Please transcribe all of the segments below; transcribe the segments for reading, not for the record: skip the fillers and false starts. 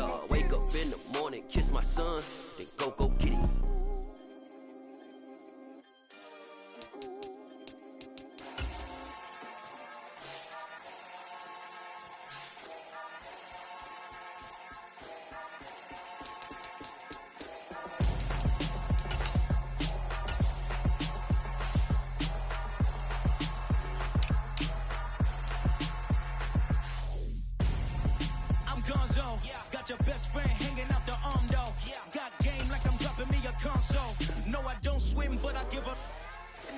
Yeah, wake up in the morning, kiss my son, then go get it. Got your best friend hanging out the arm though. Got game like I'm dropping me a console. No, I don't swim, but I give a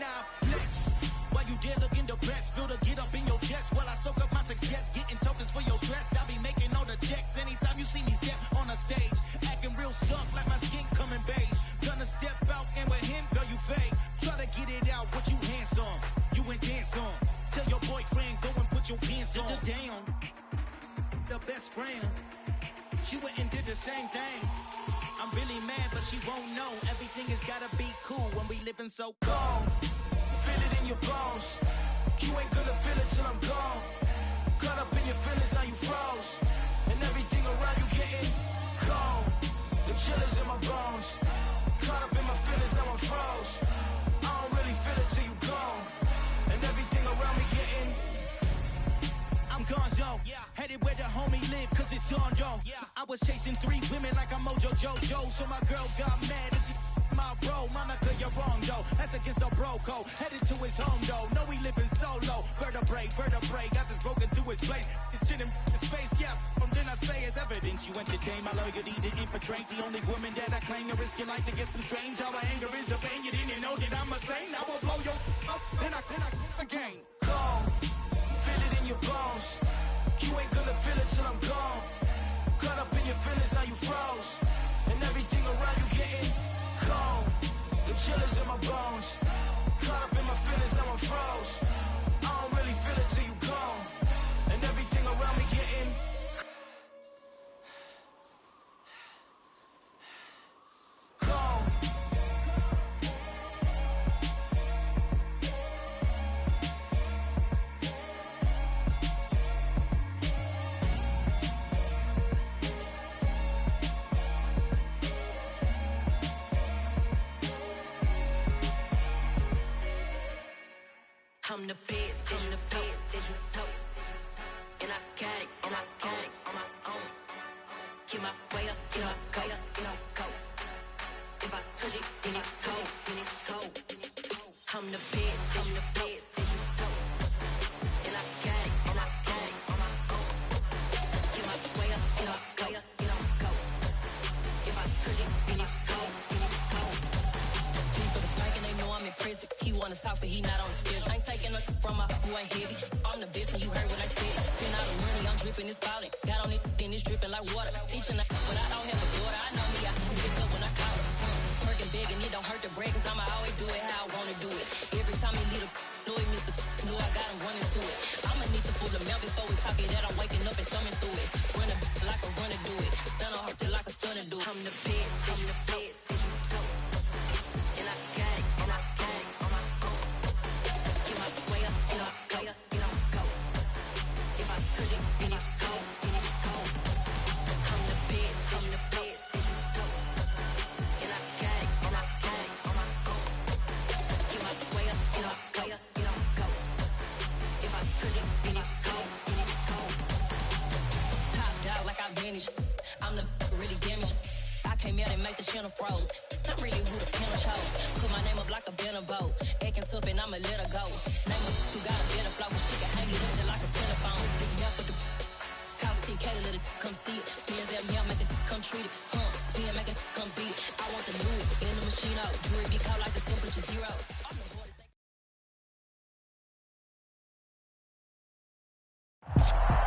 now flex. While you there looking the best, feel the get up in your chest while I soak up my success, getting tokens for your stress. I be making all the checks anytime you see me step on a stage, acting real suck like my skin coming beige. Gonna step out and with him, girl, you fake. Try to get it out, what you handsome, you ain't dance on. Tell your boyfriend go and put your pants on. Down, the best friend. She went and did the same thing. I'm really mad, but she won't know. Everything has gotta be cool when we living so cold. Feel it in your bones. You ain't gonna feel it till I'm gone. Caught up in your feelings, now you froze. And everything around you getting cold. The chill is in my bones. Caught up in my feelings, now I'm froze. I don't really feel it till you gone. And everything around me getting I'm gonzo, headed where the homie live, cause it's on, yo. I was chasing 3 women like I'm Mojo Jojo, so my girl got mad and she my bro. Monica, you're wrong, though. That's against a bro code. Headed to his home, though. No, he living solo. Vertebrae, got this broken to his place. It's shit in his face, yeah. From then I say it's evidence. You entertain my loyalty to infiltrate the only woman that I claim to risk your life to get some strange. All my anger is a pain. You didn't know that I'm a saint. I will blow your up, then I again. Cold. Feel it in your bones. You ain't gonna feel it till I'm gone. Caught up in your feelings, now you froze. And everything around you getting cold. The chill is in my bones. Caught up in my feelings, now I'm froze. I don't really feel it till you gone. And everything around me getting cold. I'm the best, I'm the best, and I got it, and I got it on my own. Get my way up, get my go, get my go. If I touch it, then it's cold, then it's cold. I'm the best, I'm the best, and I got it, and I got it on my own. Get my way up, get my go, get my go. If I touch it, then it's cold, then it's cold. For the bank and they know I'm in prison. He wanna talk, but he not on the schedule. I ain't taking no from my who ain't heavy. I'm the best and you heard what I said. Spend all the money, I'm dripping, it's falling. Got on it, then it's dripping like water. Teaching but I don't have a daughter. I know me, I can pick up when I call her. Working big and it don't hurt to break, cause I'ma always do it how I wanna do it. Every time he leave know he missed the know I got him running to it. I'ma need to pull the mail before we talk it that I'm waking up and thumbing through it. Run a like a runner do it. Stun on her till like a stunner do it. I'm the best, I'm the best. And I got it, and I got it on my own. Get my way up, and I go, and I go. If I touch it, then it's cold, then it's cold. I'm the best, I'm the best. And I got it, and I got it on my own. Get my way up, and I go, and I go. If I touch it, then it's cold, then it's cold. Top dog like I vanished. I'm the really damaged. I came out and make the channel froze. I'm really who the panel chose. Put my name up like a banner boat. Acting tough and I'ma let her go. Name her who got a better flow, but she can hang it up just like a telephone. Sticking up with the cost 10K to let it come see it. Hands up, yeah, make it come treat it. Spin, make it come beat it. I want the new in the machine out. Jewelry be cold like the temperature 0. I'm the boy.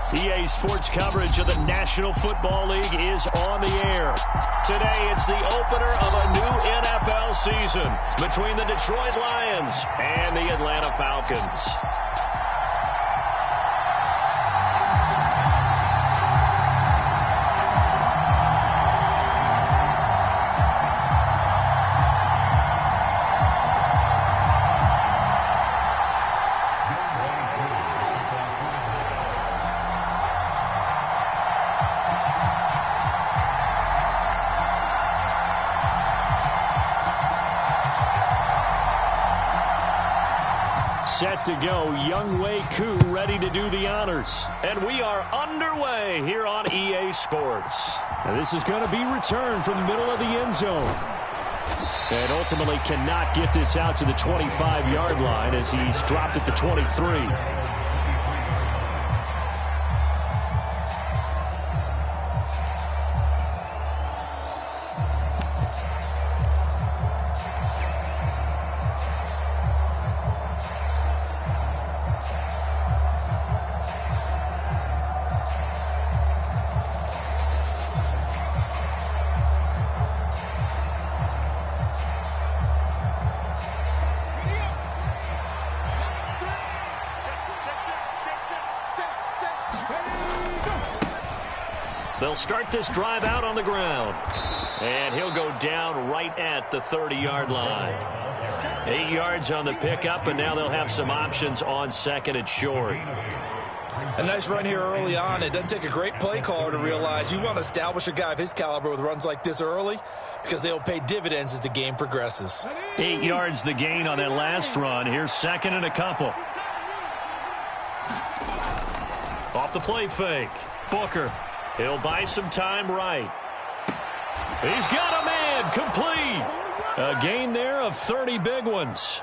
EA Sports coverage of the National Football League is on the air. Today, it's the opener of a new NFL season between the Detroit Lions and the Atlanta Falcons. set to go. Younghoe Koo ready to do the honors. And we are underway here on EA Sports. Now this is going to be returned from the middle of the end zone. And ultimately cannot get this out to the 25-yard line as he's dropped at the 23. They'll start this drive out on the ground. And he'll go down right at the 30-yard line. 8 yards on the pickup, and now they'll have some options on second and short. A nice run here early on. It doesn't take a great play caller to realize you want to establish a guy of his caliber with runs like this early because they'll pay dividends as the game progresses. 8 yards the gain on that last run. Here's second and a couple. Off the play fake. Booker. He'll buy some time right. He's got a man complete. A gain there of 30 big ones.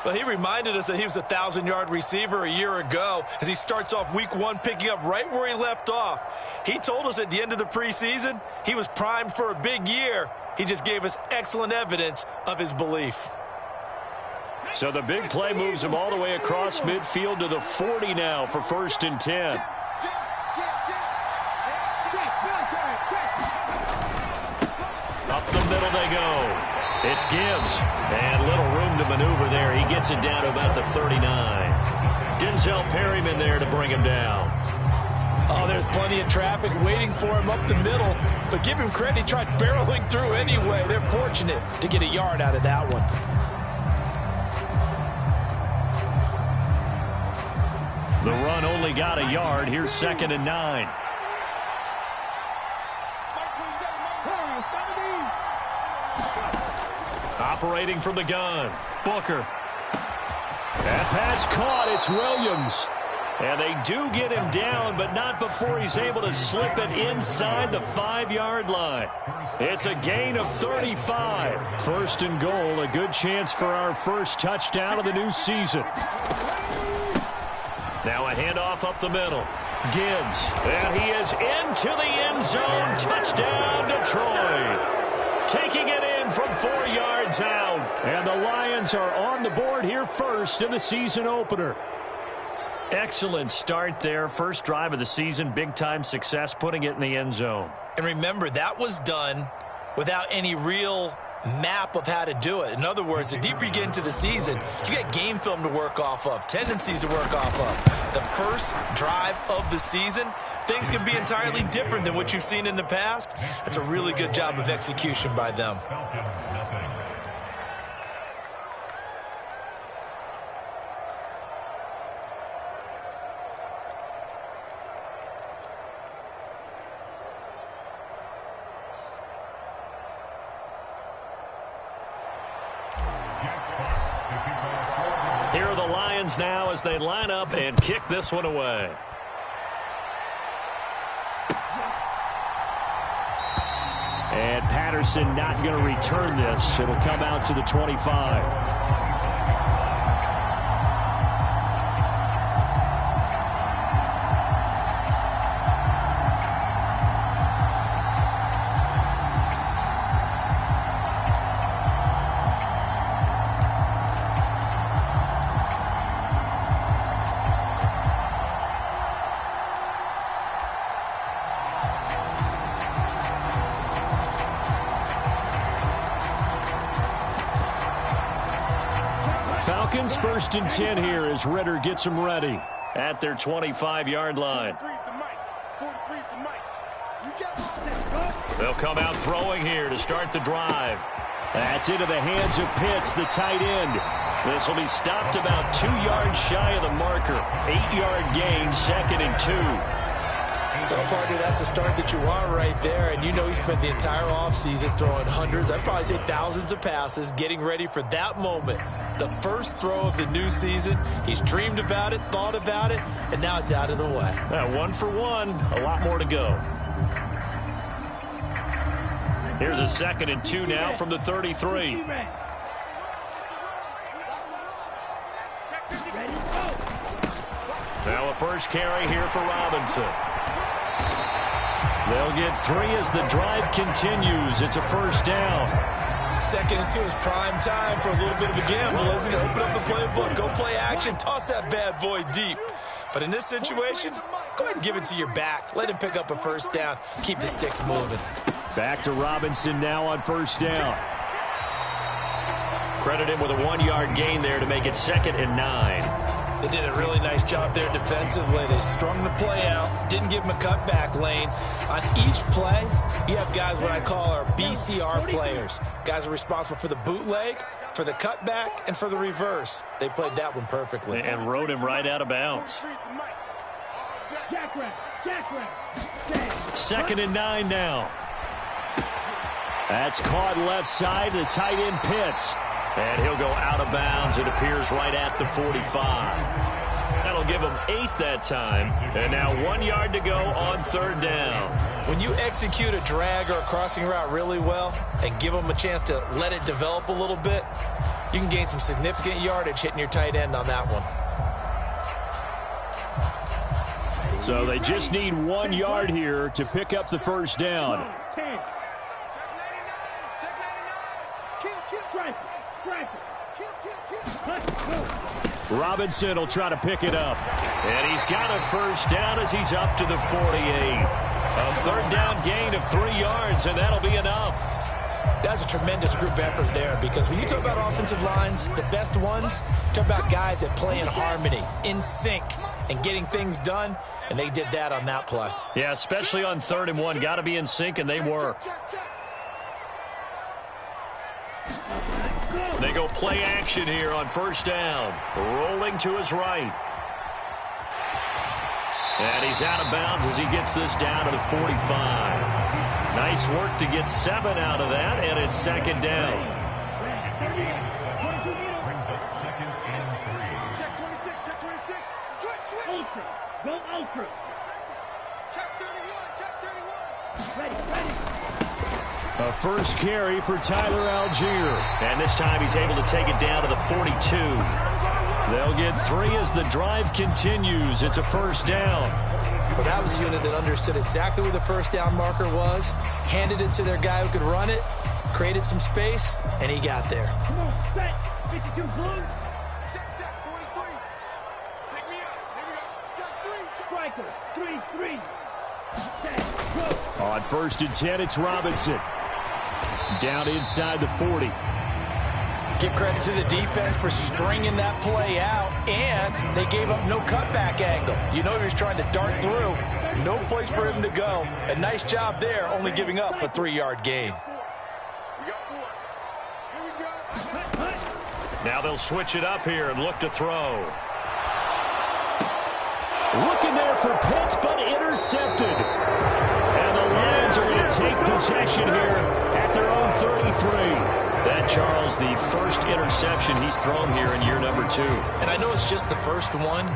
Well, he reminded us that he was a 1,000-yard receiver a year ago as he starts off week 1 picking up right where he left off. He told us at the end of the preseason he was primed for a big year. He just gave us excellent evidence of his belief. So the big play moves him all the way across midfield to the 40 now for 1st and 10. Up the middle they go. It's Gibbs. And little room to maneuver there. He gets it down to about the 39. Denzel Perryman there to bring him down. Oh, there's plenty of traffic waiting for him up the middle. But give him credit, he tried barreling through anyway. They're fortunate to get a yard out of that one. The run only got a yard. Here's 2nd and 9. Operating from the gun. Booker. That pass caught. It's Williams. And they do get him down, but not before he's able to slip it inside the 5-yard line. It's a gain of 35. 1st and goal. A good chance for our first touchdown of the new season. Now a handoff up the middle. Gibbs. And he is into the end zone. Touchdown, Detroit. Taking it in from 4 yards out. And the Lions are on the board here first in the season opener. Excellent start there. First drive of the season. Big-time success putting it in the end zone. And remember, that was done without any real map of how to do it. In other words, the deeper you get into the season, you get game film to work off of, tendencies to work off of. The first drive of the season, things can be entirely different than what you've seen in the past. That's a really good job of execution by them. Here are the Lions now as they line up and kick this one away. And Patterson not going to return this. It'll come out to the 25. Falcons 1st and 10 here as Ritter gets them ready at their 25-yard line. They'll come out throwing here to start the drive. That's into the hands of Pitts, the tight end. This will be stopped about 2 yards shy of the marker. 8-yard gain, 2nd and 2. Well, partner, that's the start that you want right there. And you know he spent the entire offseason throwing hundreds, I'd probably say thousands of passes, getting ready for that moment The first throw of the new season. He's dreamed about it, thought about it, and now it's out of the way. 1 for 1. A lot more to go. Here's a 2nd and 2 now from the 33. Now a first carry here for Robinson. They'll get 3 as the drive continues. It's a first down. 2nd and 2 is prime time for a little bit of a gamble, isn't it? Open up the playbook, go play action, toss that bad boy deep. But in this situation, go ahead and give it to your back. Let him pick up a first down. Keep the sticks moving. Back to Robinson now on first down. Credit him with a 1-yard gain there to make it 2nd and 9. They did a really nice job there defensively. They strung the play out, didn't give him a cutback lane. On each play, you have guys what I call our BCR players. Guys are responsible for the bootleg, for the cutback, and for the reverse. They played that one perfectly. And rode him right out of bounds. 2nd and 9 now. That's caught left side. The tight end Pitts. And he'll go out of bounds. It appears right at the 45. That'll give him 8 that time. And now 1 yard to go on 3rd down. When you execute a drag or a crossing route really well and give them a chance to let it develop a little bit, you can gain some significant yardage hitting your tight end on that one. So they just need 1 yard here to pick up the first down. Robinson will try to pick it up. And he's got a first down as he's up to the 48. A 3rd down gain of 3 yards, and that'll be enough. That's a tremendous group effort there, because when you talk about offensive lines, the best ones, talk about guys that play in harmony, in sync, and getting things done, and they did that on that play. Yeah, especially on 3rd and 1. Got to be in sync, and they were. They go play action here on first down. Rolling to his right. And he's out of bounds as he gets this down to the 45. Nice work to get 7 out of that, and it's 2nd down. Check 26, check 26. Switch. Ultra. Go ultra. Check 31, check 31. Ready. A first carry for Tyler Algier. And this time he's able to take it down to the 42. They'll get 3 as the drive continues. It's a first down. Well, that was a unit that understood exactly where the first down marker was, handed it to their guy who could run it, created some space, and he got there. Come on, set. 52 blue. Check, 43. Pick me up. Here we go. Check 3. Striker, 3-3. Set, go. On 1st and 10, it's Robinson. Down inside the 40. Give credit to the defense for stringing that play out, and they gave up no cutback angle. You know he was trying to dart through. No place for him to go. A nice job there, only giving up a 3-yard gain. Now they'll switch it up here and look to throw. Looking there for Pitts, but intercepted. And the Lions are going to take possession here at their own 33. That, Charles, the first interception he's thrown here in year number 2. And I know it's just the first one,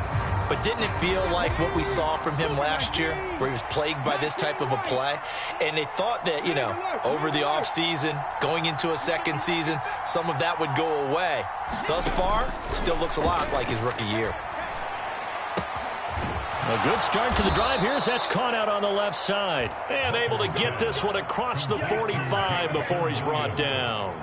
but didn't it feel like what we saw from him last year, where he was plagued by this type of a play? And they thought that, you know, over the offseason, going into a second season, some of that would go away. Thus far, still looks a lot like his rookie year. A good start to the drive here as that's caught out on the left side. And able to get this one across the 45 before he's brought down.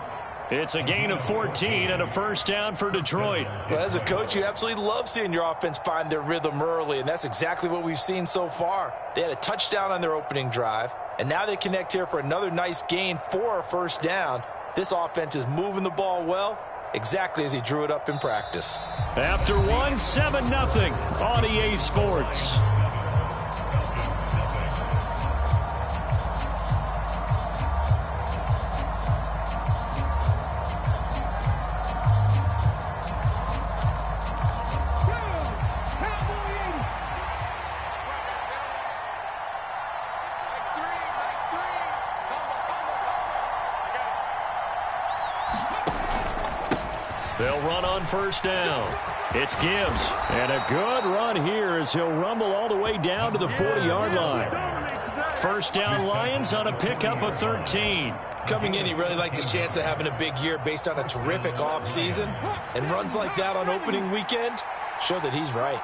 It's a gain of 14 and a first down for Detroit. Well, as a coach, you absolutely love seeing your offense find their rhythm early, and that's exactly what we've seen so far. They had a touchdown on their opening drive, and now they connect here for another nice gain for a first down. This offense is moving the ball well, exactly as he drew it up in practice. After 7-0 on EA Sports. They'll run on first down. It's Gibbs. And a good run here as he'll rumble all the way down to the 40-yard line. First down Lions on a pickup of 13. Coming in, he really liked his chance of having a big year based on a terrific offseason. And runs like that on opening weekend show that he's right.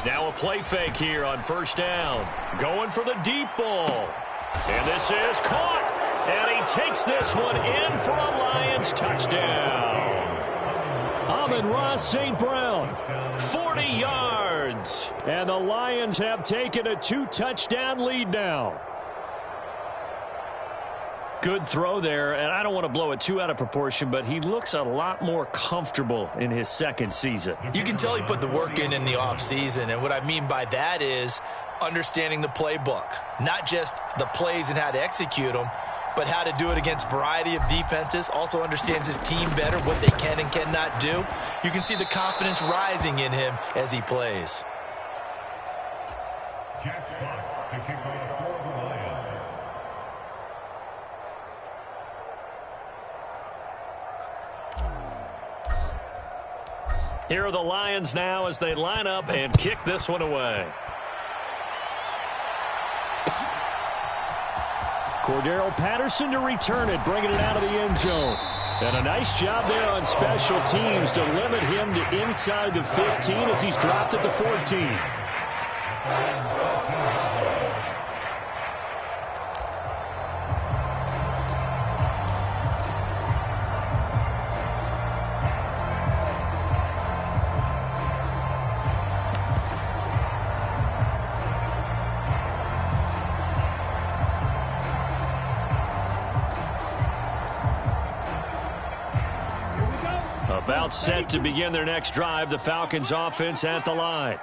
Now a play fake here on first down. Going for the deep ball. And this is caught. And he takes this one in for a Lions touchdown. Amon-Ra St. Brown, 40 yards. And the Lions have taken a 2-touchdown lead now. Good throw there, and I don't want to blow it too out of proportion, but he looks a lot more comfortable in his second season. You can tell he put the work in the offseason, and what I mean by that is understanding the playbook. Not just the plays and how to execute them, but how to do it against a variety of defenses. Also understands his team better, what they can and cannot do. You can see the confidence rising in him as he plays. Here are the Lions now as they line up and kick this one away. Cordero Patterson to return it, bringing it out of the end zone. And a nice job there on special teams to limit him to inside the 15 as he's dropped at the 14. About set to begin their next drive, the Falcons offense at the line.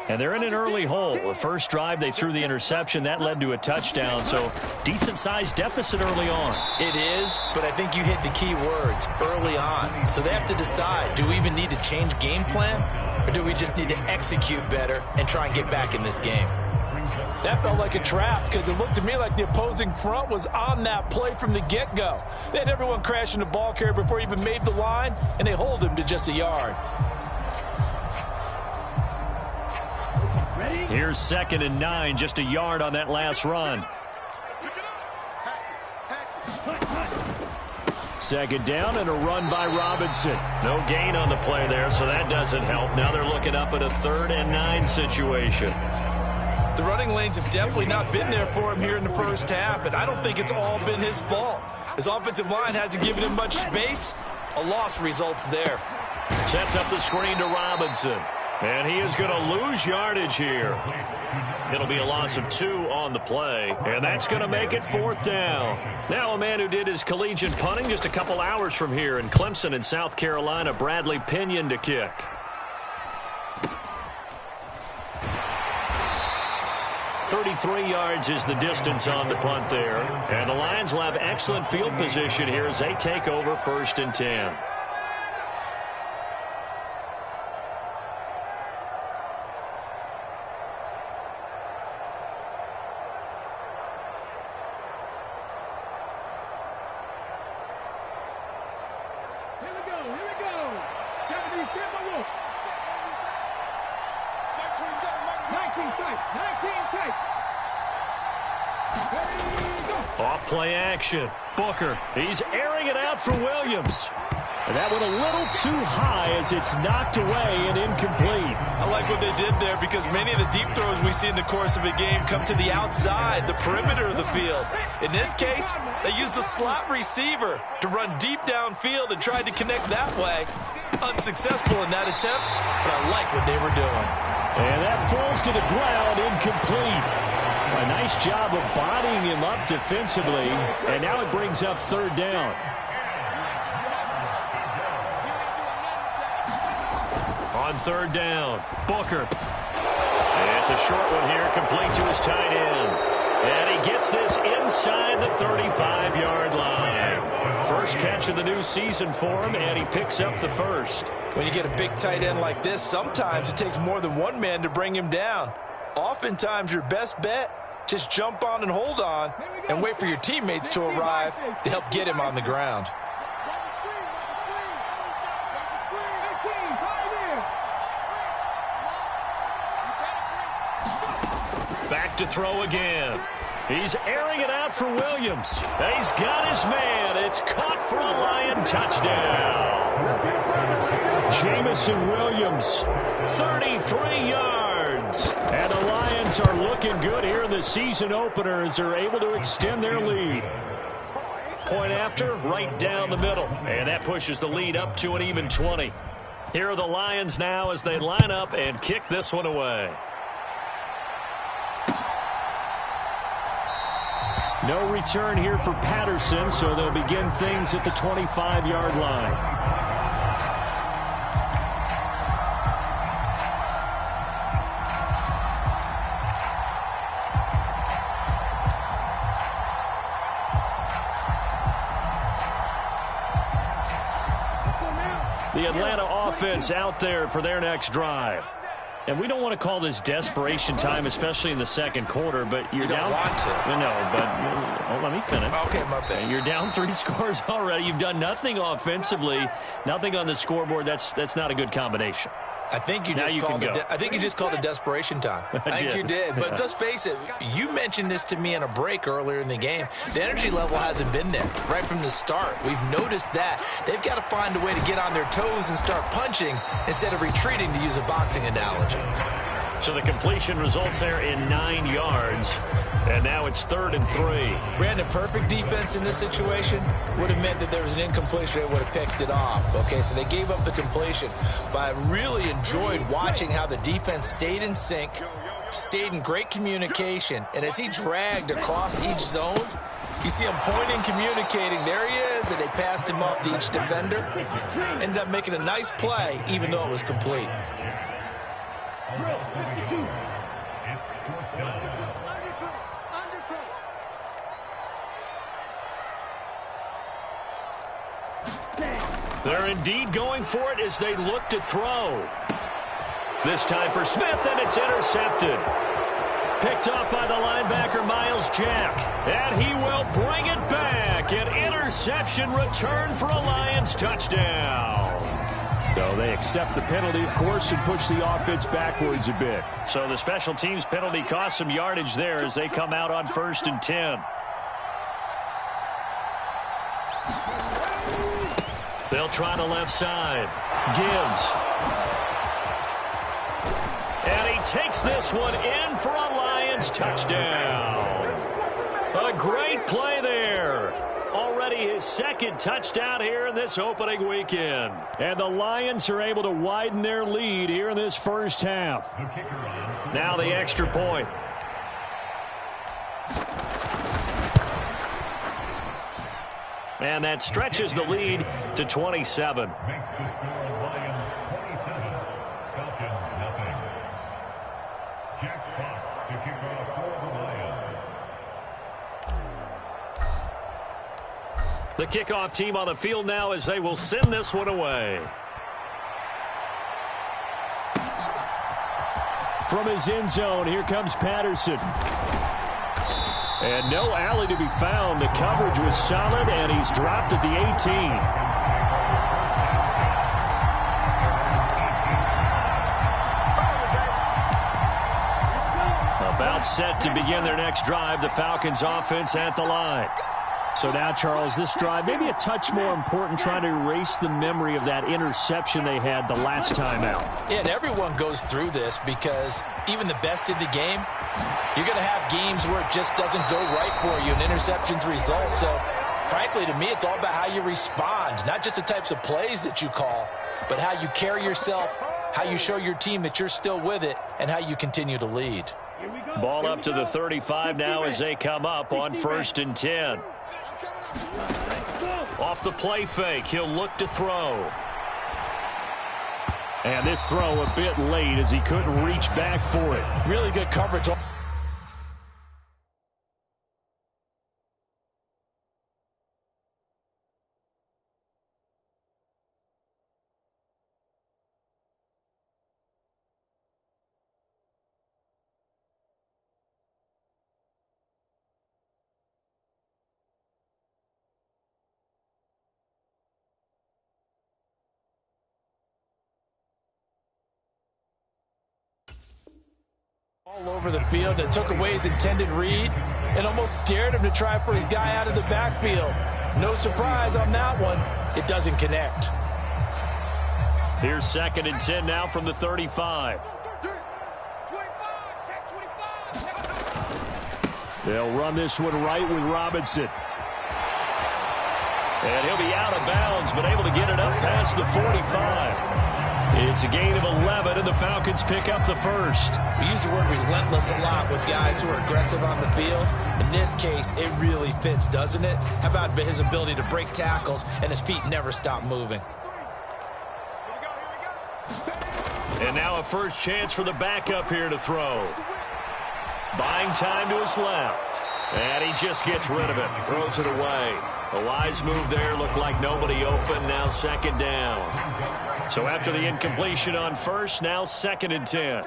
And they're in an early hole. The first drive, they threw the interception. That led to a touchdown, so decent-sized deficit early on. It is, but I think you hit the key words, early on. So they have to decide, do we even need to change game plan, or do we just need to execute better and try and get back in this game? That felt like a trap because it looked to me like the opposing front was on that play from the get-go. They had everyone crashing the ball carrier before he even made the line, and they hold him to just a yard. Here's 2nd and 9, just a yard on that last run. Second down and a run by Robinson. No gain on the play there, so that doesn't help. Now they're looking up at a 3rd and 9 situation. The running lanes have definitely not been there for him here in the first half, and I don't think it's all been his fault. His offensive line hasn't given him much space. A loss results there. Sets up the screen to Robinson. And he is going to lose yardage here. It'll be a loss of 2 on the play, and that's going to make it 4th down. Now a man who did his collegiate punting just a couple hours from here in Clemson in South Carolina, Bradley Pinion to kick. .33 yards is the distance on the punt there. And the Lions will have excellent field position here as they take over 1st and 10. Off play action. Booker. He's airing it out for Williams. And that went a little too high as it's knocked away and incomplete. I like what they did there because many of the deep throws we see in the course of a game come to the outside, the perimeter of the field. In this case, they used a slot receiver to run deep downfield and tried to connect that way. Unsuccessful in that attempt, but I like what they were doing. And that falls to the ground, incomplete. A nice job of bodying him up defensively, and now it brings up 3rd down. On 3rd down, Booker. And it's a short one here, complete to his tight end. And he gets this inside the 35-yard line. First catch of the new season for him, and he picks up the first. When you get a big tight end like this, sometimes it takes more than one man to bring him down. Oftentimes, your best bet, just jump on and hold on and wait for your teammates to arrive to help get him on the ground. Back to throw again. He's airing it out for Williams. He's got his man. It's caught for a Lion touchdown. Jamison Williams, 33 yards. And the Lions are looking good here in the season opener as they're able to extend their lead. Point after, right down the middle. And that pushes the lead up to an even 20. Here are the Lions now as they line up and kick this one away. No return here for Patterson, so they'll begin things at the 25-yard line. The Atlanta offense out there for their next drive. And we don't want to call this desperation time, especially in the second quarter, but you're down. You don't want to. No, but let me finish. Okay, my bad. You're down 3 scores already. You've done nothing offensively, nothing on the scoreboard. That's not a good combination. I think you just called it desperation time. I think you did. But let's face it, you mentioned this to me in a break earlier in the game. The energy level hasn't been there right from the start. We've noticed that. They've got to find a way to get on their toes and start punching instead of retreating, to use a boxing analogy. So the completion results there in 9 yards. And now it's 3rd and 3. Brandon, perfect defense in this situation would have meant that there was an incompletion. They would have picked it off. Okay, so they gave up the completion. But I really enjoyed watching how the defense stayed in sync, stayed in great communication. And as he dragged across each zone, you see him pointing, communicating. There he is, and they passed him up to each defender. Ended up making a nice play, even though it was complete. They're indeed going for it as they look to throw. This time for Smith, and it's intercepted. Picked off by the linebacker, Miles Jack. And he will bring it back. An interception return for a Lions touchdown. So they accept the penalty, of course, and push the offense backwards a bit. So the special teams penalty cost some yardage there as they come out on 1st and 10. They'll try the left side. Gibbs. And he takes this one in for a Lions touchdown. A great play there. Already his 2nd touchdown here in this opening weekend. And the Lions are able to widen their lead here in this first half. Now the extra point. And that stretches the lead to 27. Makes the score Lions 27, Falcons nothing. Jack Fox to kick off for the Lions. The kickoff team on the field now as they will send this one away. From his end zone, here comes Patterson. And no alley to be found. The coverage was solid, and he's dropped at the 18. About set to begin their next drive, the Falcons offense at the line. So now, Charles, this drive maybe a touch more important, trying to erase the memory of that interception they had the last time out. Yeah, and everyone goes through this because even the best in the game, you're going to have games where it just doesn't go right for you, and interceptions result. So, frankly, to me, it's all about how you respond, not just the types of plays that you call, but how you carry yourself, how you show your team that you're still with it, and how you continue to lead. Ball up to the 35 now as they come up on 1st and 10. Off the play fake, he'll look to throw. And this throw a bit late as he couldn't reach back for it. Really good coverage. All over the field and took away his intended read and almost dared him to try for his guy out of the backfield. No surprise on that one. It doesn't connect. Here's 2nd and 10 now from the 35. They'll run this one right with Robinson. And he'll be out of bounds, but able to get it up past the 45. It's a gain of 11, and the Falcons pick up the first. We use the word relentless a lot with guys who are aggressive on the field. In this case, it really fits, doesn't it? How about his ability to break tackles and his feet never stop moving? And now a first chance for the backup here to throw. Buying time to his left. And he just gets rid of it. Throws it away. A wise move there. Looked like nobody open. Now 2nd down. So after the incompletion on first, now 2nd and 10.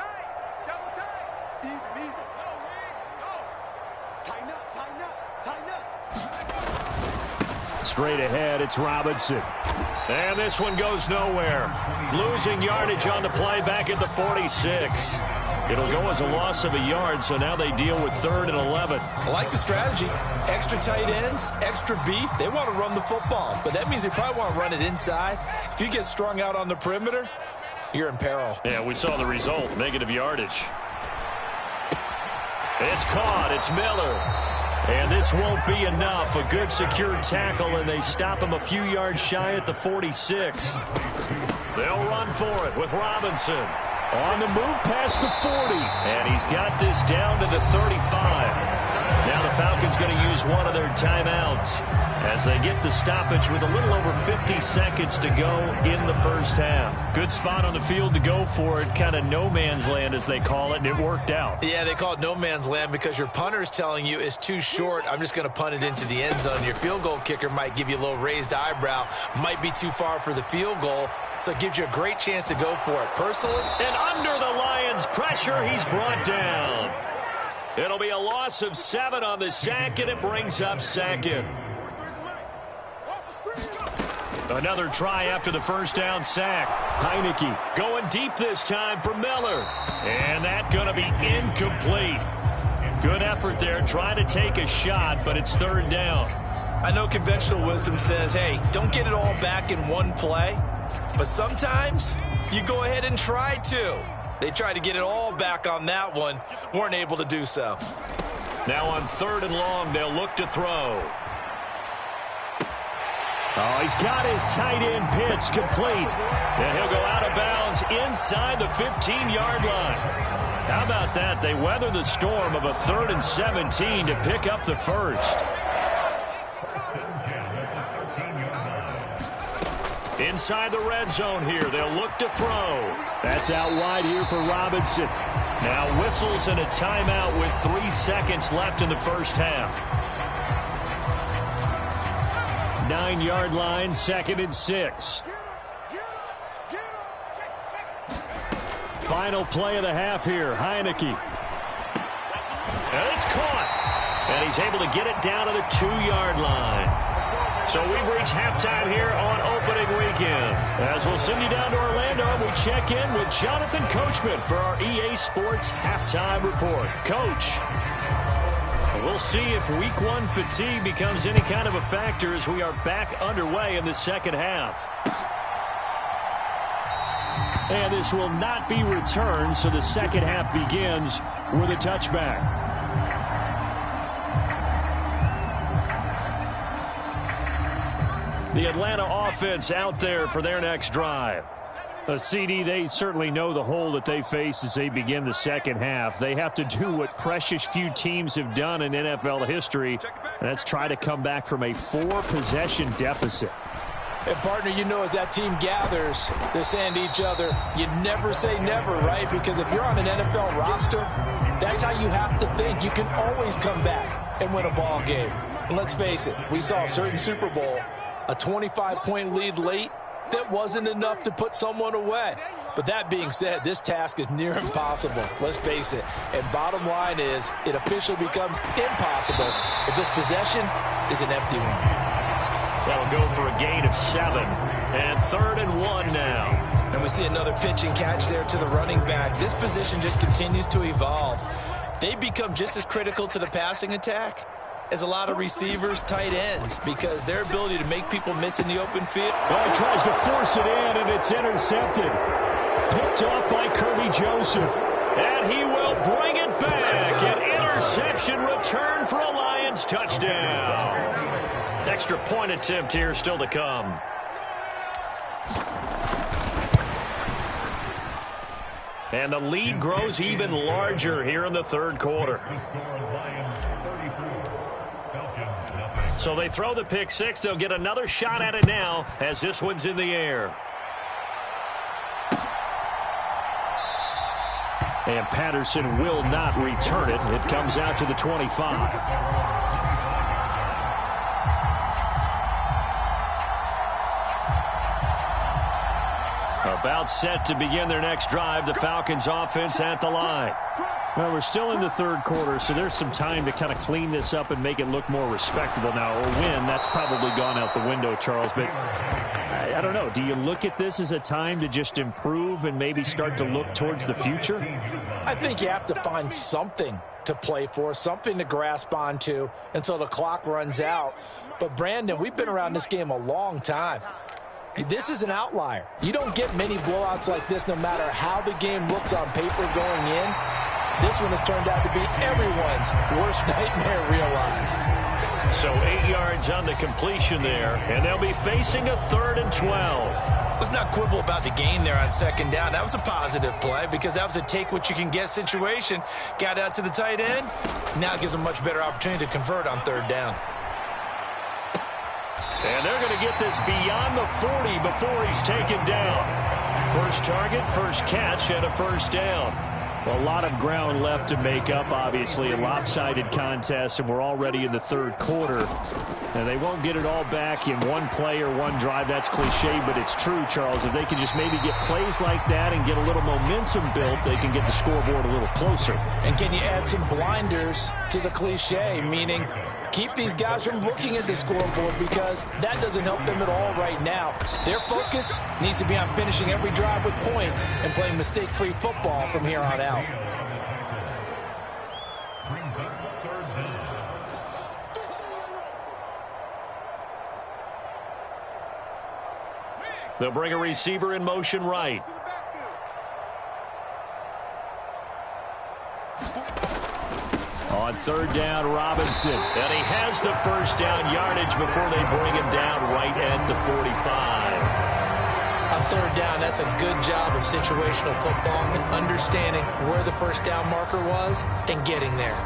Straight ahead, it's Robinson. And this one goes nowhere. Losing yardage on the play back at the 46. It'll go as a loss of a yard, so now they deal with 3rd and 11. I like the strategy. Extra tight ends, extra beef. They want to run the football, but that means they probably want to run it inside. If you get strung out on the perimeter, you're in peril. Yeah, we saw the result, negative yardage. It's caught. It's Miller. And this won't be enough. A good secure tackle, and they stop him a few yards shy at the 46. They'll run for it with Robinson. On the move past the 40. And he's got this down to the 35. Now the Falcons going to use one of their timeouts as they get the stoppage with a little over 50 seconds to go in the first half. Good spot on the field to go for it. Kind of no man's land, as they call it, and it worked out. Yeah, they call it no man's land because your punter's telling you it's too short. I'm just going to punt it into the end zone. Your field goal kicker might give you a little raised eyebrow. Might be too far for the field goal, so it gives you a great chance to go for it. Personally, and under the Lions' pressure, he's brought down. It'll be a loss of 7 on the sack, and it brings up 2nd. Another try after the first down sack. Heineke going deep this time for Miller. And that's going to be incomplete. Good effort there trying to take a shot, but it's 3rd down. I know conventional wisdom says, hey, don't get it all back in one play. But sometimes you go ahead and try to. They tried to get it all back on that one. Weren't able to do so. Now on 3rd and long, they'll look to throw. Oh, he's got his tight end pitch complete. And he'll go out of bounds inside the 15-yard line. How about that? They weather the storm of a 3rd and 17 to pick up the first. Inside the red zone here. They'll look to throw. That's out wide here for Robinson. Now whistles and a timeout with 3 seconds left in the first half. 9-yard line, 2nd and 6. Final play of the half here. Heineke. And it's caught. And he's able to get it down to the 2-yard line. So we've reached halftime here on opening weekend. As we'll send you down to Orlando, we check in with Jonathan Coachman for our EA Sports Halftime Report. Coach, we'll see if Week 1 fatigue becomes any kind of a factor as we are back underway in the second half. And this will not be returned, so the second half begins with a touchback. The Atlanta offense out there for their next drive. CD, they certainly know the hole that they face as they begin the second half. They have to do what precious few teams have done in NFL history, and that's try to come back from a 4-possession deficit. And, partner, you know, as that team gathers, they're saying to each other, you never say never, right? Because if you're on an NFL roster, that's how you have to think. You can always come back and win a ball game. And let's face it, we saw a certain Super Bowl, a 25-point lead late, that wasn't enough to put someone away. But that being said, this task is near impossible. Let's face it. And bottom line is, it officially becomes impossible if this possession is an empty one. That'll go for a gain of 7. And 3rd and 1 now. And we see another pitch and catch there to the running back. This position just continues to evolve. They become just as critical to the passing attack as a lot of receivers, tight ends, because their ability to make people miss in the open field. Well, he tries to force it in, and it's intercepted. Picked off by Kirby Joseph. And he will bring it back. An interception return for a Lions touchdown. Extra point attempt here still to come. And the lead grows even larger here in the third quarter. So they throw the pick six. They'll get another shot at it now as this one's in the air. And Patterson will not return it. It comes out to the 25. About set to begin their next drive. The Falcons offense at the line. Well, we're still in the third quarter, so there's some time to kind of clean this up and make it look more respectable now. Or win, that's probably gone out the window, Charles. But I don't know. Do you look at this as a time to just improve and maybe start to look towards the future? I think you have to find something to play for, something to grasp onto until the clock runs out. But, Brandon, we've been around this game a long time. This is an outlier. You don't get many blowouts like this no matter how the game looks on paper going in. This one has turned out to be everyone's worst nightmare realized. So 8 yards on the completion there, and they'll be facing a 3rd and 12. Let's not quibble about the gain there on second down. That was a positive play because that was a take-what-you-can-get situation. Got out to the tight end. Now gives them a much better opportunity to convert on third down. And they're going to get this beyond the 40 before he's taken down. First target, first catch, and a first down. Well, a lot of ground left to make up, obviously. A lopsided contest, and we're already in the third quarter. And they won't get it all back in one play or one drive. That's cliche, but it's true, Charles. If they can just maybe get plays like that and get a little momentum built, they can get the scoreboard a little closer. And can you add some blinders to the cliche, meaning keep these guys from looking at the scoreboard because that doesn't help them at all right now. Their focus needs to be on finishing every drive with points and playing mistake-free football from here on out. They'll bring a receiver in motion right. On third down, Robinson. And he has the first down yardage before they bring him down right at the 45. On third down, that's a good job of situational football and understanding where the first down marker was and getting there.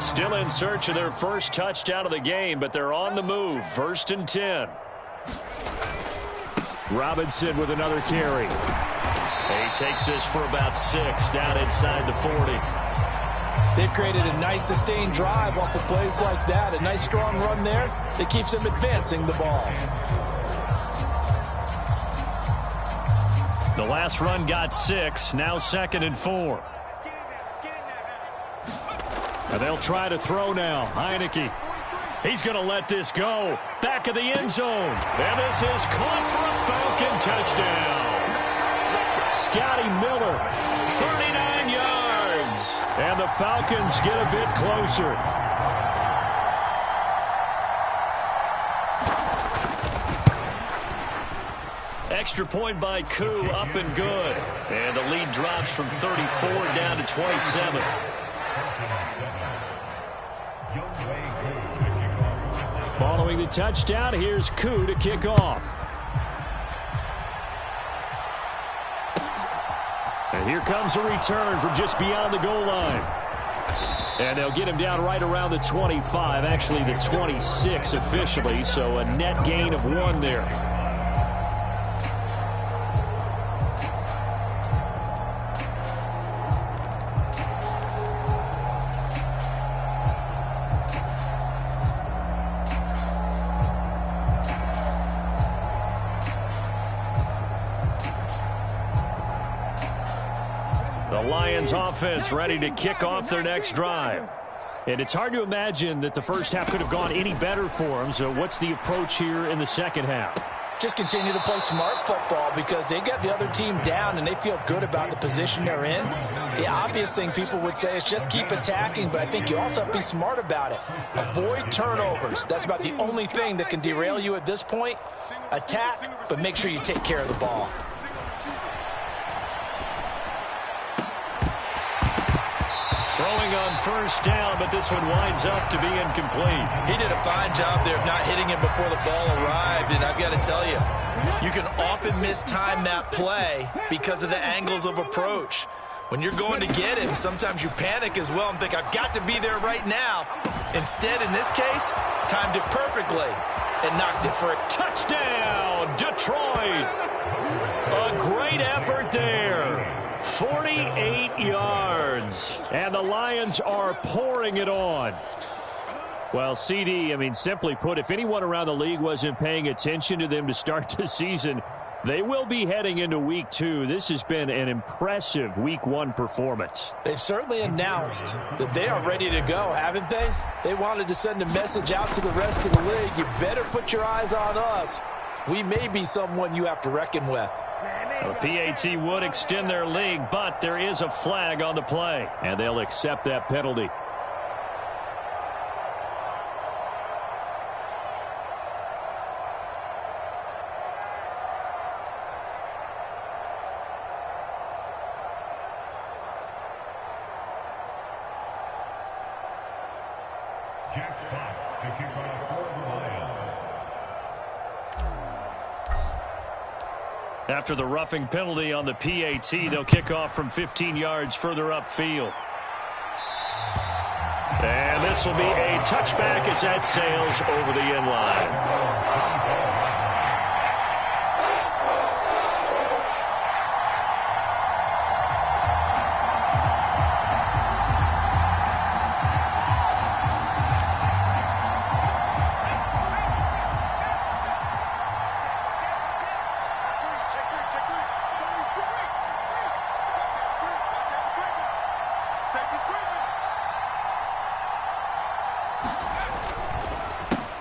Still in search of their first touchdown of the game, but they're on the move. 1st and 10. Robinson with another carry. He takes this for about 6 down inside the 40. They've created a nice sustained drive off of plays like that. A nice strong run there that keeps them advancing the ball. The last run got 6. Now 2nd and 4. And they'll try to throw now. Heineke. He's going to let this go. Back of the end zone. And this is caught for a Falcon touchdown. Scotty Miller, 39 yards. And the Falcons get a bit closer. Extra point by Koo, up and good. And the lead drops from 34 down to 27. Following the touchdown, here's Koo to kick off. And here comes a return from just beyond the goal line. And they'll get him down right around the 25, actually the 26 officially, so a net gain of 1 there. The Lions offense ready to kick off their next drive. And it's hard to imagine that the first half could have gone any better for them. So what's the approach here in the second half? Just continue to play smart football because they got the other team down and they feel good about the position they're in. The obvious thing people would say is just keep attacking, but I think you also have to be smart about it. Avoid turnovers. That's about the only thing that can derail you at this point. Attack, but make sure you take care of the ball. Throwing on first down, but this one winds up to be incomplete. He did a fine job there of not hitting him before the ball arrived, and I've got to tell you, you can often mistime that play because of the angles of approach. When you're going to get him, sometimes you panic as well and think, I've got to be there right now. Instead, in this case, timed it perfectly and knocked it for a touchdown, Detroit. A great effort there. 48 yards, and the Lions are pouring it on. Well, CD, I mean, simply put, if anyone around the league wasn't paying attention to them to start the season, they will be heading into week 2. This has been an impressive week 1 performance. They've certainly announced that they are ready to go, haven't they? They wanted to send a message out to the rest of the league. You better put your eyes on us. We may be someone you have to reckon with. The PAT would extend their lead, but there is a flag on the play, and they'll accept that penalty. Jack Fox to kick off for the Lions. After the roughing penalty on the PAT, they'll kick off from 15 yards further upfield. And this will be a touchback as that sails over the end line.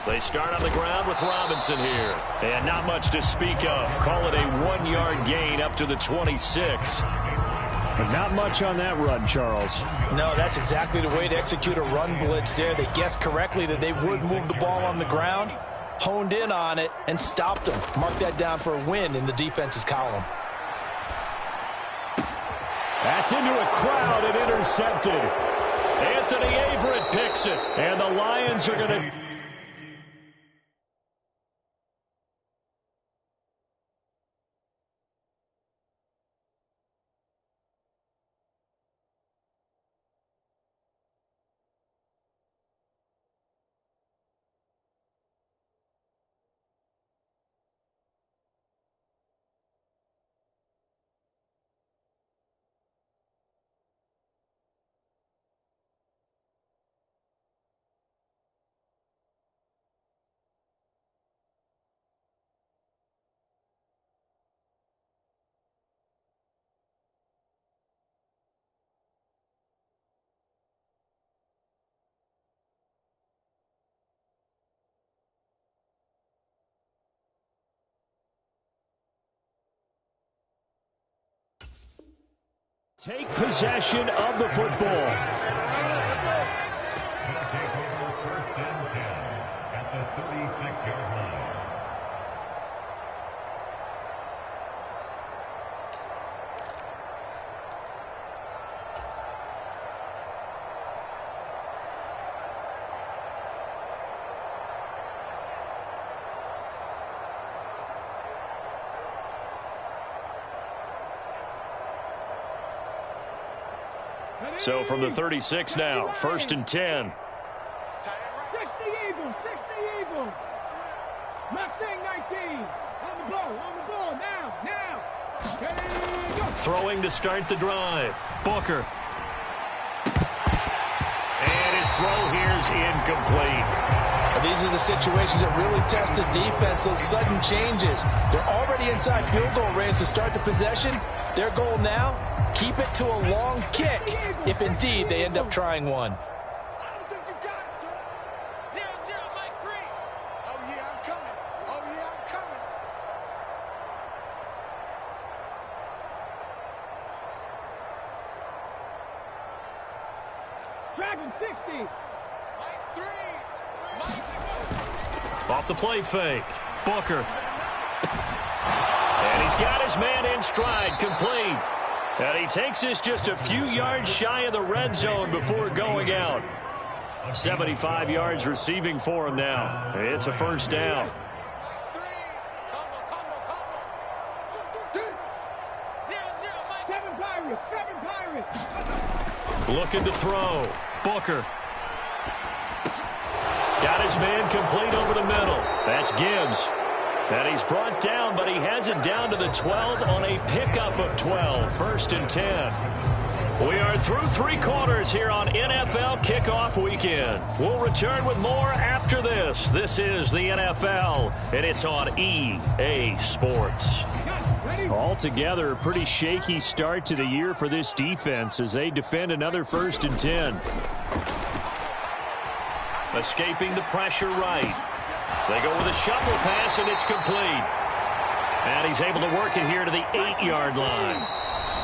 They start on the ground with Robinson here. And not much to speak of. Call it a 1-yard gain up to the 26. But not much on that run, Charles. No, that's exactly the way to execute a run blitz there. They guessed correctly that they would move the ball on the ground, honed in on it, and stopped them. Mark that down for a win in the defense's column. That's into a crowd and intercepted. Anthony Averett picks it. And the Lions are going to... take possession of the football. He'll take over first and 10 at the 36-yard line. So from the 36 now, 1st and 10. 60 Eagles, 60 Eagles. Mustang 19. On the ball, now. Throwing to start the drive. Booker. And his throw here's incomplete. And these are the situations that really test the defense, those sudden changes. They're already inside field goal range to start the possession. Their goal now, keep it to a long kick, if indeed they end up trying one. Dragon 60. Off the play fake. Booker. And he's got his man in stride, complete. And he takes this just a few yards shy of the red zone before going out. 75 yards receiving for him now. It's a first down. Seven Pirates. Looking to throw. Booker. Got his man complete over the middle. That's Gibbs. And he's brought down, but he has it down to the 12 on a pickup of 12. 1st and 10. We are through 3 quarters here on NFL Kickoff Weekend. We'll return with more after this. This is the NFL, and it's on EA Sports. Altogether, a pretty shaky start to the year for this defense as they defend another 1st and 10. Escaping the pressure right. They go with a shuffle pass, and it's complete. And he's able to work it here to the 8-yard line.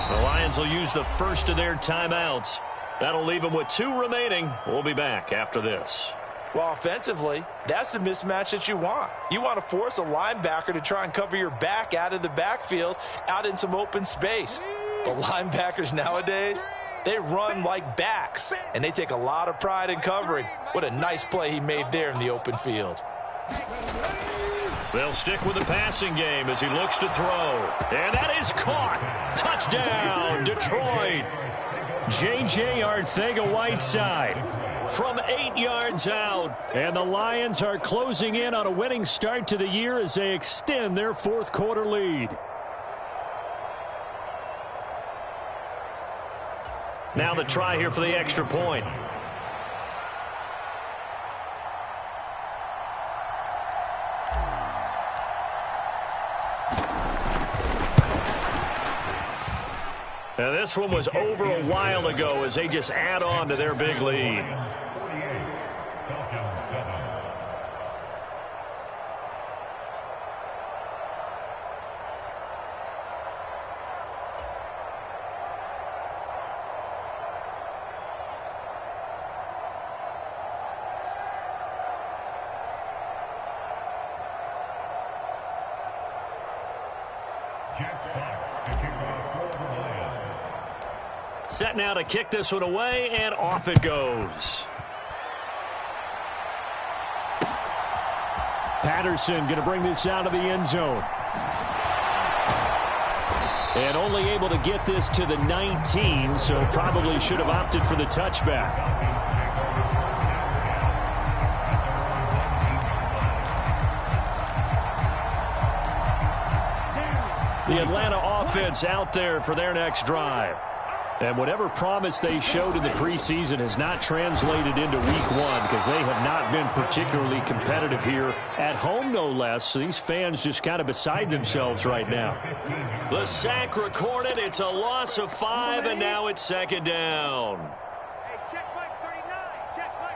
The Lions will use the first of their timeouts. That'll leave them with 2 remaining. We'll be back after this. Well, offensively, that's the mismatch that you want. You want to force a linebacker to try and cover your back out of the backfield, out in some open space. But linebackers nowadays, they run like backs, and they take a lot of pride in covering. What a nice play he made there in the open field. They'll stick with the passing game as he looks to throw. And that is caught. Touchdown, Detroit. J.J. Arcega-Whiteside from 8 yards out. And the Lions are closing in on a winning start to the year as they extend their 4th quarter lead. Now the try here for the extra point. Now this one was over a while ago as they just add on to their big lead. Set now to kick this one away, and off it goes. Patterson going to bring this out of the end zone. And only able to get this to the 19, so probably should have opted for the touchback. The Atlanta offense out there for their next drive. And whatever promise they showed in the preseason has not translated into week 1 because they have not been particularly competitive here at home, no less. So these fans just kind of beside themselves right now. The sack recorded. It's a loss of 5, and now it's 2nd down. Hey, check mark 39. Check mark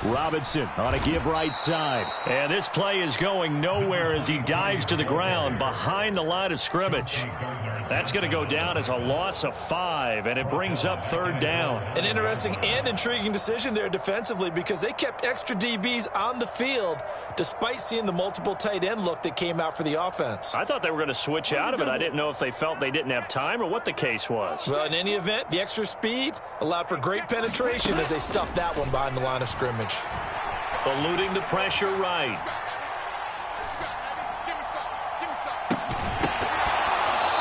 39. Robinson on a give right side. And this play is going nowhere as he dives to the ground behind the line of scrimmage. That's going to go down as a loss of 5, and it brings up 3rd down. An interesting and intriguing decision there defensively because they kept extra DBs on the field despite seeing the multiple tight end look that came out for the offense. I thought they were going to switch out of it. I didn't know if they felt they didn't have time or what the case was. Well, in any event, the extra speed allowed for great penetration as they stuffed that one behind the line of scrimmage. Eluding the pressure right.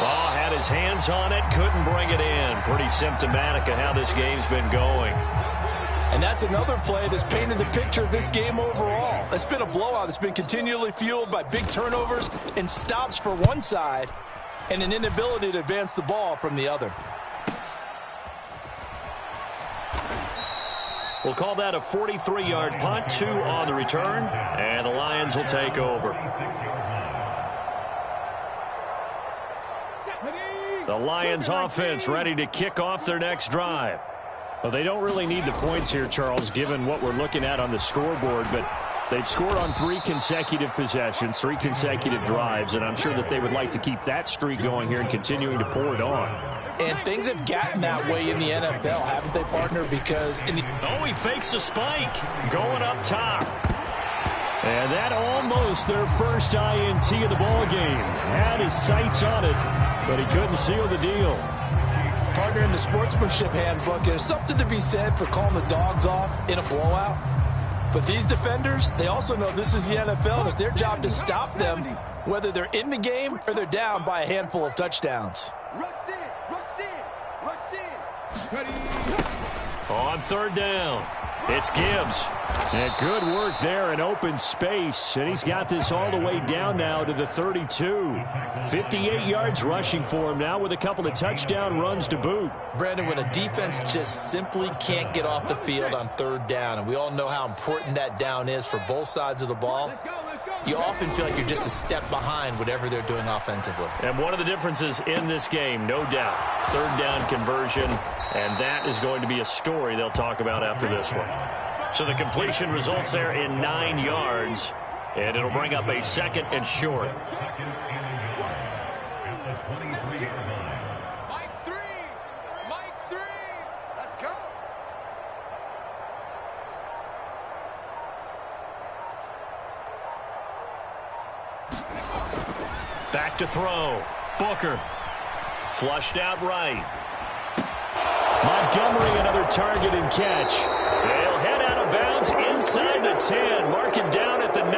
Oh, had his hands on it, couldn't bring it in. Pretty symptomatic of how this game's been going. And that's another play that's painted the picture of this game overall. It's been a blowout. It's been continually fueled by big turnovers and stops for one side and an inability to advance the ball from the other. We'll call that a 43-yard punt, 2 on the return, and the Lions will take over. The Lions offense ready to kick off their next drive. Well, they don't really need the points here, Charles, given what we're looking at on the scoreboard, but they've scored on 3 consecutive possessions, 3 consecutive drives, and I'm sure that they would like to keep that streak going here and continuing to pour it on. And things have gotten that way in the NFL, haven't they, partner? Because he fakes a spike going up top. And that almost their first INT of the ball game. Had his sights on it, but he couldn't seal the deal. Partner, in the sportsmanship handbook, there's something to be said for calling the dogs off in a blowout. But these defenders, they also know this is the NFL, and it's their job to stop them, whether they're in the game or they're down by a handful of touchdowns. On 3rd down, it's Gibbs. And good work there in open space. And he's got this all the way down now to the 32. 58 yards rushing for him now with a couple of touchdown runs to boot. Brandon, when a defense just simply can't get off the field on 3rd down, and we all know how important that down is for both sides of the ball, you often feel like you're just a step behind whatever they're doing offensively. And one of the differences in this game, no doubt, 3rd down conversion, and that is going to be a story they'll talk about after this one. So the completion results there in 9 yards, and it'll bring up a 2nd and short. Mike 3. Let's go. Back to throw. Booker. Flushed out right. Montgomery, another target and catch. They'll head out of bounds inside the 10. Mark him down at the 9.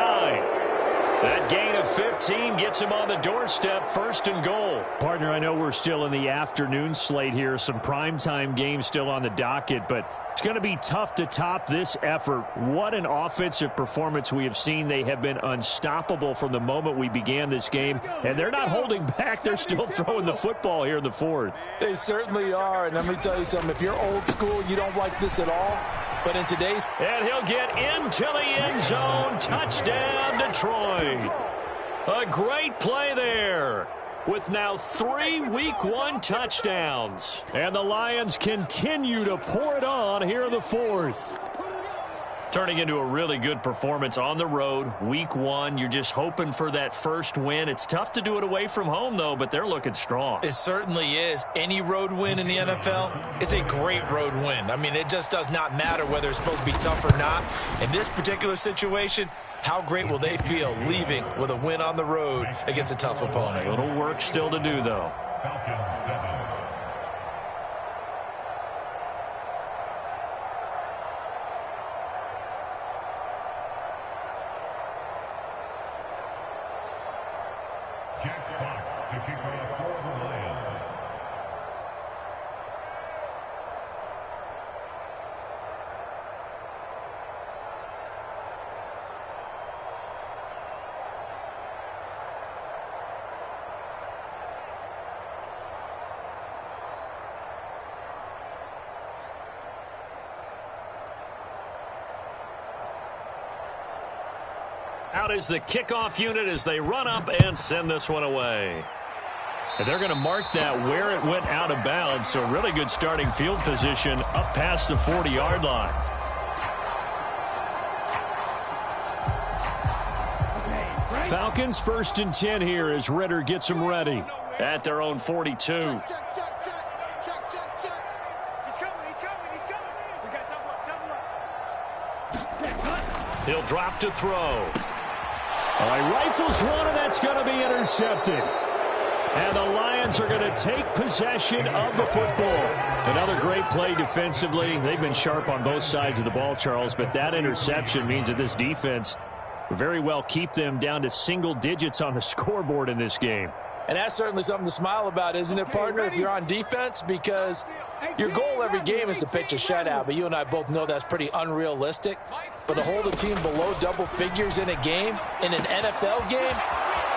That gain of 15 gets him on the doorstep, 1st and goal. Partner, I know we're still in the afternoon slate here. Some primetime games still on the docket, but it's going to be tough to top this effort. What an offensive performance we have seen. They have been unstoppable from the moment we began this game, and they're not holding back. They're still throwing the football here in the 4th. They certainly are, and let me tell you something. If you're old school, you don't like this at all. But in today's... And he'll get into the end zone. Touchdown, Detroit. A great play there, with now 3 Week 1 touchdowns. And the Lions continue to pour it on here in the 4th. Turning into a really good performance on the road. Week 1, you're just hoping for that first win. It's tough to do it away from home, though, but they're looking strong. It certainly is. Any road win in the NFL is a great road win. I mean, it just does not matter whether it's supposed to be tough or not. In this particular situation, how great will they feel leaving with a win on the road against a tough opponent? A little work still to do, though. Falcons 7. Jack Fox to kick off for the Lions. Out is the kickoff unit as they run up and send this one away. And they're going to mark that where it went out of bounds, so really good starting field position up past the 40-yard line. Falcons 1st and 10 here as Ritter gets them ready at their own 42. Check. He's coming. We got double up. He'll drop to throw. He rifles one, and that's going to be intercepted. And the Lions are going to take possession of the football. Another great play defensively. They've been sharp on both sides of the ball, Charles, but that interception means that this defense very well keep them down to single digits on the scoreboard in this game. And that's certainly something to smile about, isn't it, partner, if you're on defense? Because your goal every game is to pitch a shutout, but you and I both know that's pretty unrealistic. But to hold a team below double figures in a game, in an NFL game,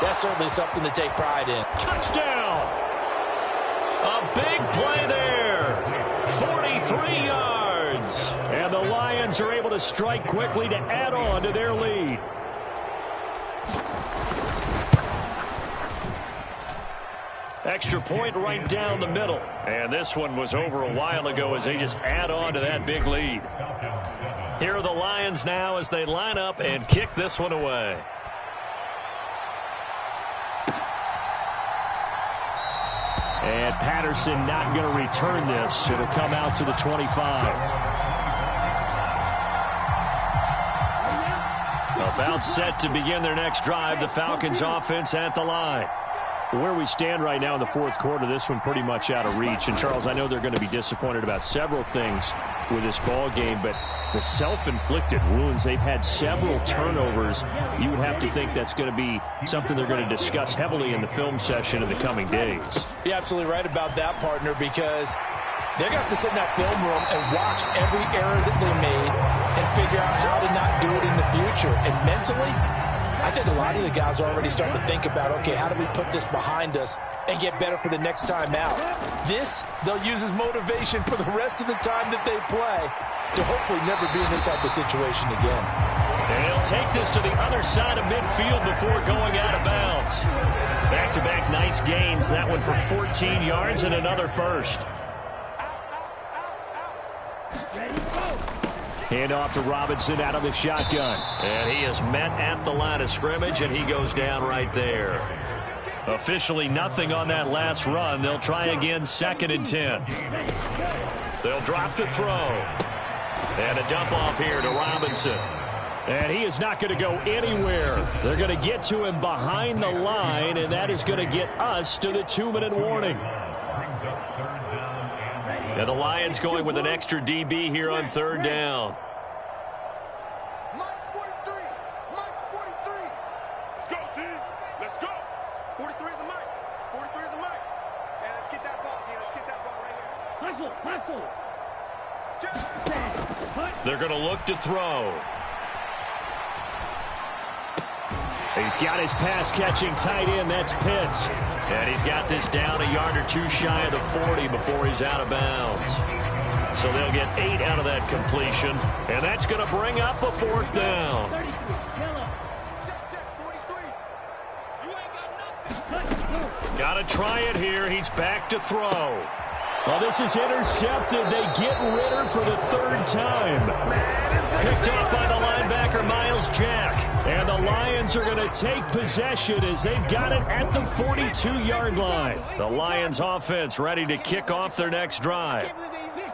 that's certainly something to take pride in. Touchdown! A big play there. 43 yards. And the Lions Lions are able to strike quickly to add on to their lead. Extra point right down the middle. And this one was over a while ago as they just add on to that big lead. Here are the Lions now as they line up and kick this one away. And Patterson not going to return this. It'll come out to the 25. About set to begin their next drive. The Falcons offense at the line. Where we stand right now in the fourth quarter, this one pretty much out of reach. And, Charles, I know they're going to be disappointed about several things with this ball game, but the self-inflicted wounds, they've had several turnovers. You would have to think that's going to be something they're going to discuss heavily in the film session in the coming days. You're absolutely right about that, partner, because they're going to have to sit in that film room and watch every error that they made and figure out how to not do it in the future. And mentally, I think a lot of the guys are already starting to think about, okay, how do we put this behind us and get better for the next time out? This, they'll use as motivation for the rest of the time that they play to hopefully never be in this type of situation again. And he'll take this to the other side of midfield before going out of bounds. Back-to-back nice gains. That one for 14 yards and another first. Hand off to Robinson out of the shotgun. And he is met at the line of scrimmage, and he goes down right there. Officially nothing on that last run. They'll try again 2nd and 10. They'll drop to throw. And a dump off here to Robinson. And he is not going to go anywhere. They're going to get to him behind the line, and that is going to get us to the 2-minute warning. And the Lions going with an extra DB here on 3rd down. Mike's 43. Mike's 43. Let's go, team. Let's go. 43 is a Mike. 43 is a Mike. And let's get that ball again. Let's get that ball right here. Hustle. They're going to look to throw. He's got his pass-catching tight end. That's Pitts. And he's got this down a yard or two shy of the 40 before he's out of bounds. So they'll get 8 out of that completion. And that's going to bring up a 4th down. Got to try it here. He's back to throw. Well, this is intercepted. They get Ritter for the 3rd time. Picked off by the linebacker, Miles Jack. And the Lions are going to take possession as they've got it at the 42-yard line. The Lions offense ready to kick off their next drive.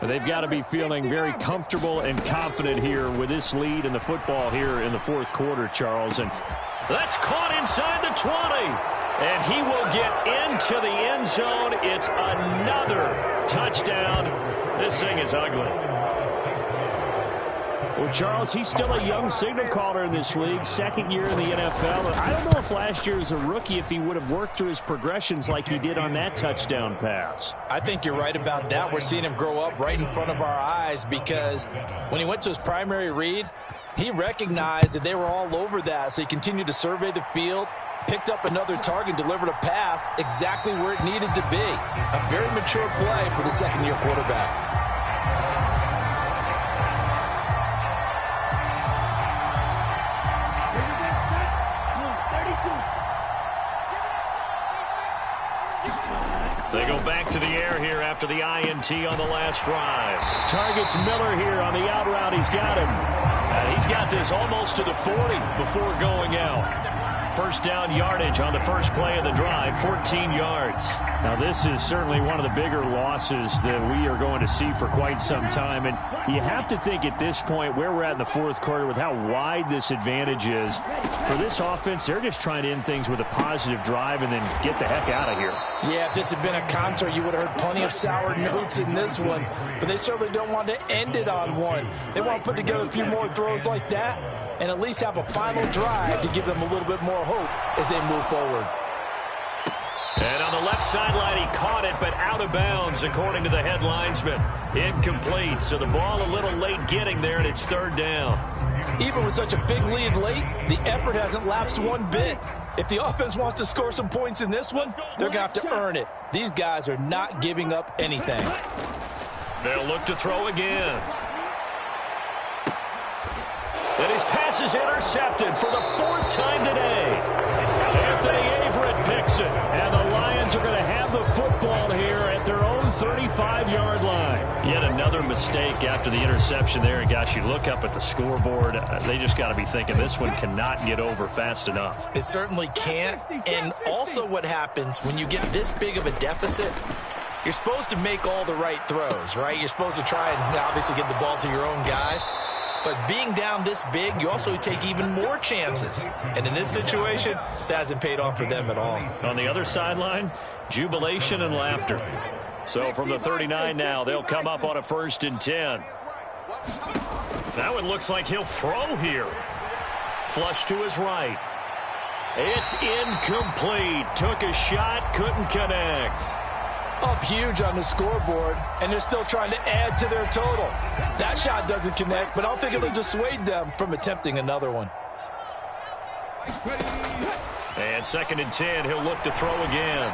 They've got to be feeling very comfortable and confident here with this lead in the football here in the 4th quarter, Charles. And that's caught inside the 20. And he will get into the end zone. It's another touchdown. This thing is ugly. Well, Charles, he's still a young signal caller in this league, 2nd year in the NFL. I don't know if last year as a rookie, if he would have worked through his progressions like he did on that touchdown pass. I think you're right about that. We're seeing him grow up right in front of our eyes because when he went to his primary read, he recognized that they were all over that, so he continued to survey the field, picked up another target, delivered a pass exactly where it needed to be. A very mature play for the 2nd-year quarterback. They go back to the air here after the INT on the last drive. Targets Miller here on the out route. He's got him. And he's got this almost to the 40 before going out. 1st down yardage on the first play of the drive, 14 yards. Now, this is certainly one of the bigger losses that we are going to see for quite some time. And you have to think at this point where we're at in the 4th quarter with how wide this advantage is. For this offense, they're just trying to end things with a positive drive and then get the heck out of here. Yeah, if this had been a concert, you would have heard plenty of sour notes in this one. But they certainly don't want to end it on one. They want to put together a few more throws like that and at least have a final drive to give them a little bit more hope as they move forward. And on the left sideline, he caught it, but out of bounds, according to the head linesman. Incomplete, so the ball a little late getting there, and it's 3rd down. Even with such a big lead late, the effort hasn't lapsed one bit. If the offense wants to score some points in this one, they're going to have to earn it. These guys are not giving up anything. They'll look to throw again. And his pass is intercepted for the fourth time today. Anthony Averett picks it. And the Lions are going to have the football here at their own 35-yard line. Yet another mistake after the interception there. And gosh, you look up at the scoreboard, they just got to be thinking this one cannot get over fast enough. It certainly can't. And also what happens when you get this big of a deficit, you're supposed to make all the right throws, right? You're supposed to try and obviously get the ball to your own guys. But being down this big, you also take even more chances. And in this situation, that hasn't paid off for them at all. On the other sideline, jubilation and laughter. So from the 39 now, they'll come up on a 1st and 10. Now it looks like he'll throw here. Flush to his right. It's incomplete. Took a shot, couldn't connect. Up huge on the scoreboard, and they're still trying to add to their total. That shot doesn't connect, but I don't think it'll dissuade them from attempting another one. And 2nd and 10, he'll look to throw again.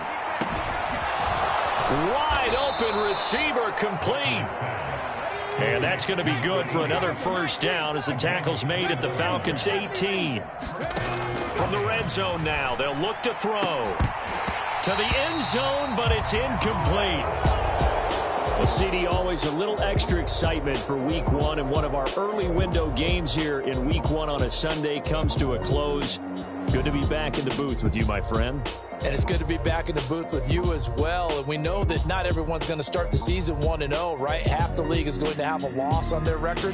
Wide open receiver, complete. And that's going to be good for another 1st down as the tackle's made at the Falcons' 18. From the red zone now, they'll look to throw. To the end zone, but it's incomplete. Well, CD, always a little extra excitement for Week 1, and one of our early window games here in Week 1 on a Sunday comes to a close. Good to be back in the booth with you, my friend. And it's good to be back in the booth with you as well. And we know that not everyone's going to start the season 1-0, right? Half the league is going to have a loss on their record.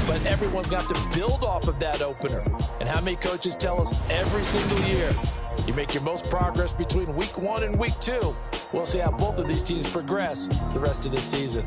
But everyone's got to build off of that opener. And how many coaches tell us every single year, you make your most progress between Week 1 and Week 2. We'll see how both of these teams progress the rest of this season.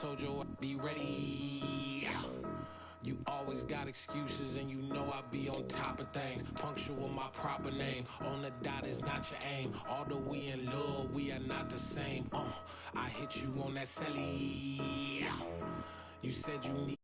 Told you I'd be ready. You always got excuses and you know I be on top of things. Punctual my proper name. On the dot is not your aim. Although we in love, we are not the same. I hit you on that celly. You said you need